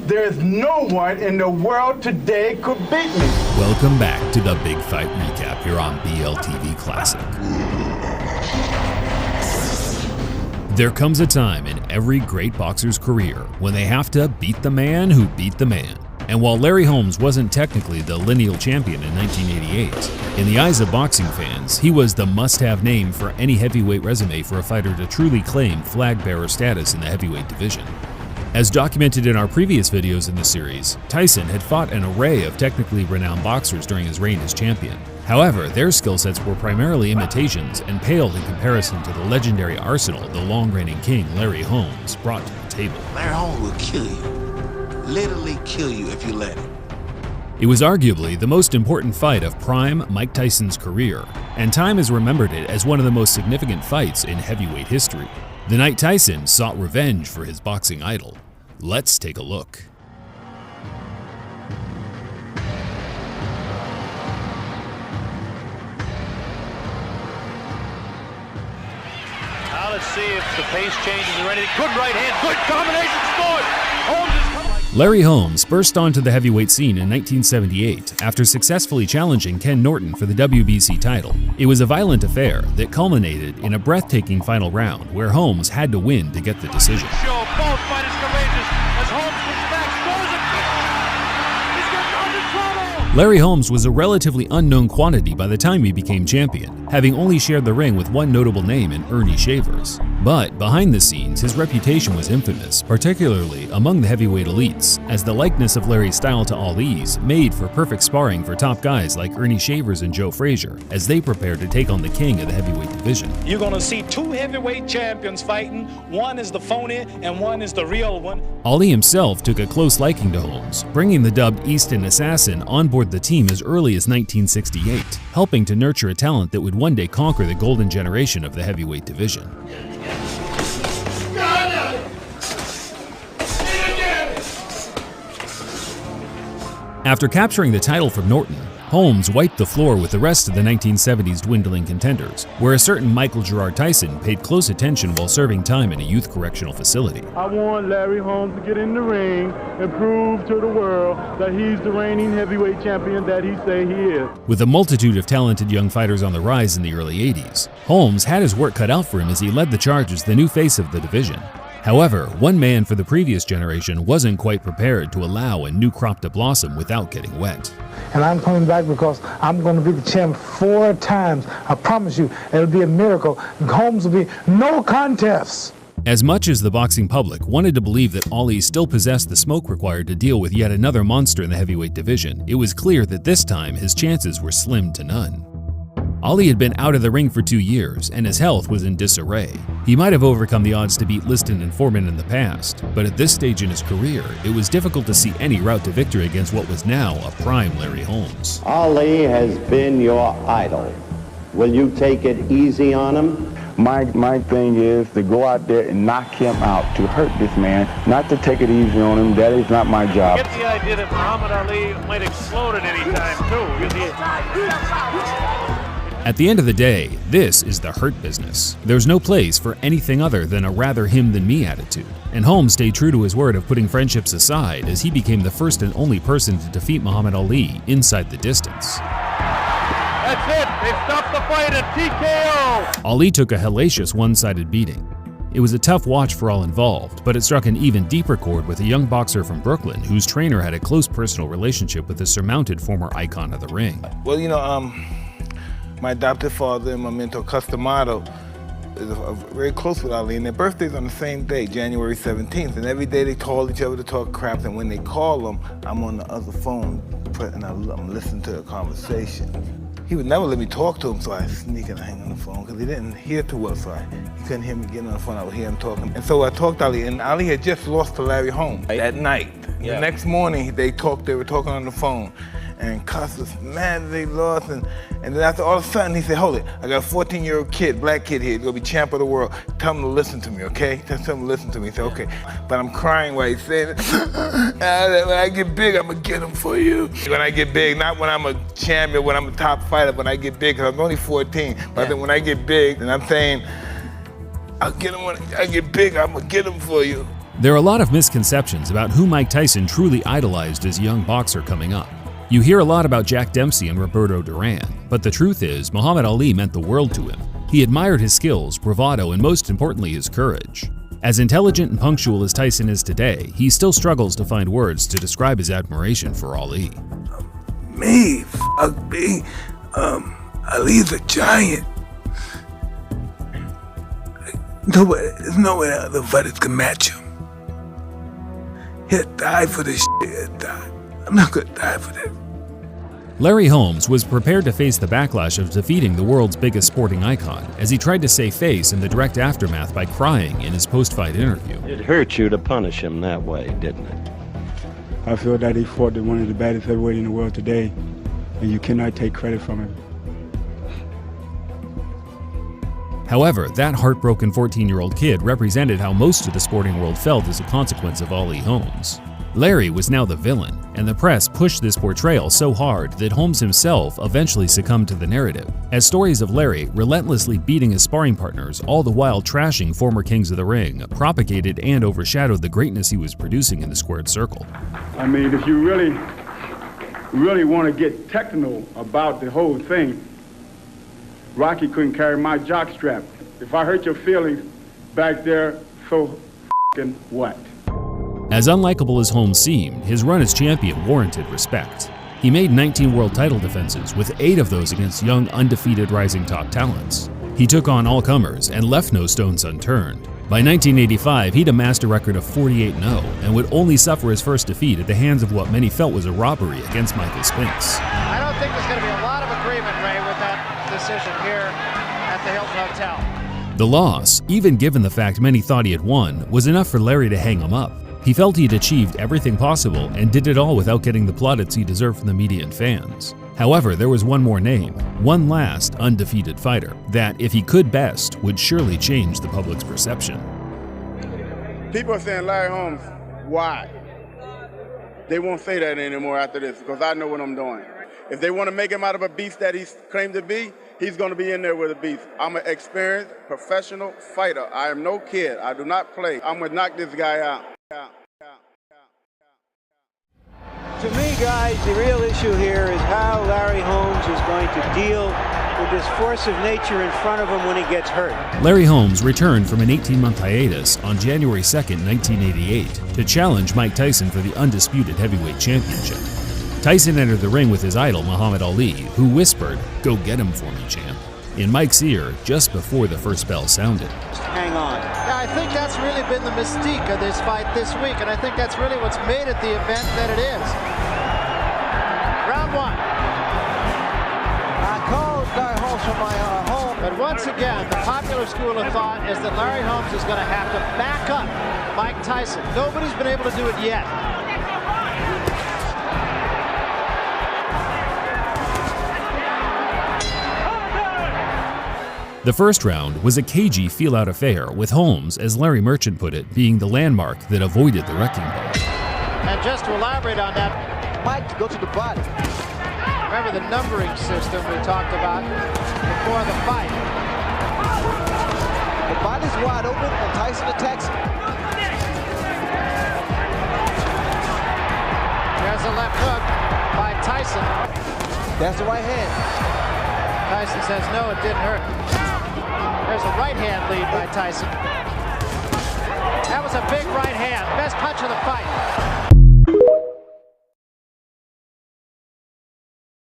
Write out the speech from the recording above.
There's no one in the world today could beat me. Welcome back to the Big Fight Recap here on BLTV Classic. There comes a time in every great boxer's career when they have to beat the man who beat the man. And while Larry Holmes wasn't technically the lineal champion in 1988, in the eyes of boxing fans, he was the must-have name for any heavyweight resume for a fighter to truly claim flag-bearer status in the heavyweight division. As documented in our previous videos in the series, Tyson had fought an array of technically renowned boxers during his reign as champion. However, their skill sets were primarily imitations and paled in comparison to the legendary arsenal the long-reigning king Larry Holmes brought to the table. Larry Holmes will kill you, literally kill you if you let him. It was arguably the most important fight of prime Mike Tyson's career, and time has remembered it as one of the most significant fights in heavyweight history. The night Tyson sought revenge for his boxing idol. Let's take a look. Now let's see if the pace changes or anything. Good right hand, good combination, scored! Holmes is coming. Larry Holmes burst onto the heavyweight scene in 1978 after successfully challenging Ken Norton for the WBC title. It was a violent affair that culminated in a breathtaking final round where Holmes had to win to get the decision. Show both fighters courageous as Holmes comes back, scores a kick. He's got under trouble. Larry Holmes was a relatively unknown quantity by the time he became champion, having only shared the ring with one notable name in Ernie Shavers. But behind the scenes, his reputation was infamous, particularly among the heavyweight elites, as the likeness of Larry's style to Ali's made for perfect sparring for top guys like Ernie Shavers and Joe Frazier as they prepared to take on the king of the heavyweight division. You're gonna see two heavyweight champions fighting. One is the phony and one is the real one. Ali himself took a close liking to Holmes, bringing the dubbed Easton Assassin on board the team as early as 1968, helping to nurture a talent that would one day conquer the golden generation of the heavyweight division. After capturing the title from Norton, Holmes wiped the floor with the rest of the 1970s dwindling contenders, where a certain Michael Gerard Tyson paid close attention while serving time in a youth correctional facility. I want Larry Holmes to get in the ring and prove to the world that he's the reigning heavyweight champion that he say he is. With a multitude of talented young fighters on the rise in the early 80s, Holmes had his work cut out for him as he led the charge as the new face of the division. However, one man for the previous generation wasn't quite prepared to allow a new crop to blossom without getting wet. And I'm coming back because I'm going to be the champ 4 times. I promise you, it'll be a miracle. Holmes will be no contest. As much as the boxing public wanted to believe that Ali still possessed the smoke required to deal with yet another monster in the heavyweight division, it was clear that this time his chances were slim to none. Ali had been out of the ring for 2 years, and his health was in disarray. He might have overcome the odds to beat Liston and Foreman in the past, but at this stage in his career, it was difficult to see any route to victory against what was now a prime Larry Holmes. Ali has been your idol. Will you take it easy on him? My thing is to go out there and knock him out, to hurt this man, not to take it easy on him. That is not my job. I get the idea that Muhammad Ali might explode at any time, too. At the end of the day, this is the hurt business. There's no place for anything other than a rather him than me attitude. And Holmes stayed true to his word of putting friendships aside as he became the first and only person to defeat Muhammad Ali inside the distance. That's it. They've stopped the fight at TKO. Ali took a hellacious one-sided beating. It was a tough watch for all involved, but it struck an even deeper chord with a young boxer from Brooklyn whose trainer had a close personal relationship with the surmounted former icon of the ring. Well, my adopted father and my mentor, Customato, is very close with Ali, and their birthday's on the same day, January 17th. And every day they call each other to talk crap, and when they call them, I'm on the other phone, and I'm listening to the conversation. He would never let me talk to him, so I sneak and hang on the phone, because he didn't hear too well, so he couldn't hear me getting on the phone. I would hear him talking. And so I talked to Ali, and Ali had just lost to Larry Holmes at night. Yeah. The next morning, they were talking on the phone. And Cuss was mad that they lost, and then after all of a sudden he said, hold it, I got a 14-year-old kid, black kid here, he's gonna be champ of the world. Tell him to listen to me, okay? Tell him to listen to me. He said, okay. But I'm crying while he's saying it. When I get big, I'm gonna get him for you. When I get big, not when I'm a champion, when I'm a top fighter, when I get big, because I'm only 14. But then when I get big, then I'm saying, I'll get him when I get big, I'm gonna get him for you. There are a lot of misconceptions about who Mike Tyson truly idolized as a young boxer coming up. You hear a lot about Jack Dempsey and Roberto Duran, but the truth is Muhammad Ali meant the world to him. He admired his skills, bravado, and most importantly his courage. As intelligent and punctual as Tyson is today, he still struggles to find words to describe his admiration for Ali. Fuck me. Ali's a giant. There's no way other fighters can match him. He'll die for this shit. He'll die. I'm not gonna die for this. Larry Holmes was prepared to face the backlash of defeating the world's biggest sporting icon as he tried to save face in the direct aftermath by crying in his post-fight interview. It hurt you to punish him that way, didn't it? I feel that he fought one of the baddest heavyweights in the world today, and you cannot take credit from him. However, that heartbroken 14-year-old kid represented how most of the sporting world felt as a consequence of Ali Holmes. Larry was now the villain, and the press pushed this portrayal so hard that Holmes himself eventually succumbed to the narrative, as stories of Larry relentlessly beating his sparring partners, all the while trashing former kings of the ring, propagated and overshadowed the greatness he was producing in the squared circle. I mean, if you really want to get technical about the whole thing, Rocky couldn't carry my jockstrap. If I hurt your feelings back there, so f***ing what? As unlikable as Holmes seemed, his run as champion warranted respect. He made 19 world title defenses, with 8 of those against young, undefeated rising top talents. He took on all comers and left no stones unturned. By 1985, he'd amassed a record of 48-0 and would only suffer his first defeat at the hands of what many felt was a robbery against Michael Spinks. I don't think there's going to be a lot of agreement, Ray, with that decision here at the Hilton Hotel. The loss, even given the fact many thought he had won, was enough for Larry to hang him up. He felt he'd achieved everything possible and did it all without getting the plaudits he deserved from the media and fans. However, there was one more name, one last undefeated fighter, that, if he could best, would surely change the public's perception. People are saying, Larry Holmes, why? They won't say that anymore after this, because I know what I'm doing. If they want to make him out of a beast that he's claimed to be, he's going to be in there with a beast. I'm an experienced professional fighter. I am no kid. I do not play. I'm going to knock this guy out. To me, guys, the real issue here is how Larry Holmes is going to deal with this force of nature in front of him when he gets hurt. Larry Holmes returned from an 18-month hiatus on January 2nd, 1988, to challenge Mike Tyson for the undisputed heavyweight championship. Tyson entered the ring with his idol Muhammad Ali, who whispered, "Go get him for me, champ," in Mike's ear just before the first bell sounded. Hang on. Yeah, I think that's really been the mystique of this fight this week, and I think that's really what's made it the event that it is. Round one. I called Larry Holmes from my home. But once again, the popular school of thought is that Larry Holmes is going to have to back up Mike Tyson. Nobody's been able to do it yet. The first round was a cagey feel-out affair, with Holmes, as Larry Merchant put it, being the landmark that avoided the wrecking ball. And just to elaborate on that, Mike, go to the body. Remember the numbering system we talked about before the fight. The body's wide open and Tyson attacks him. There's a left hook by Tyson. That's the right hand. Tyson says no, it didn't hurt. There's a right hand lead by Tyson. That was a big right hand. Best punch of the fight.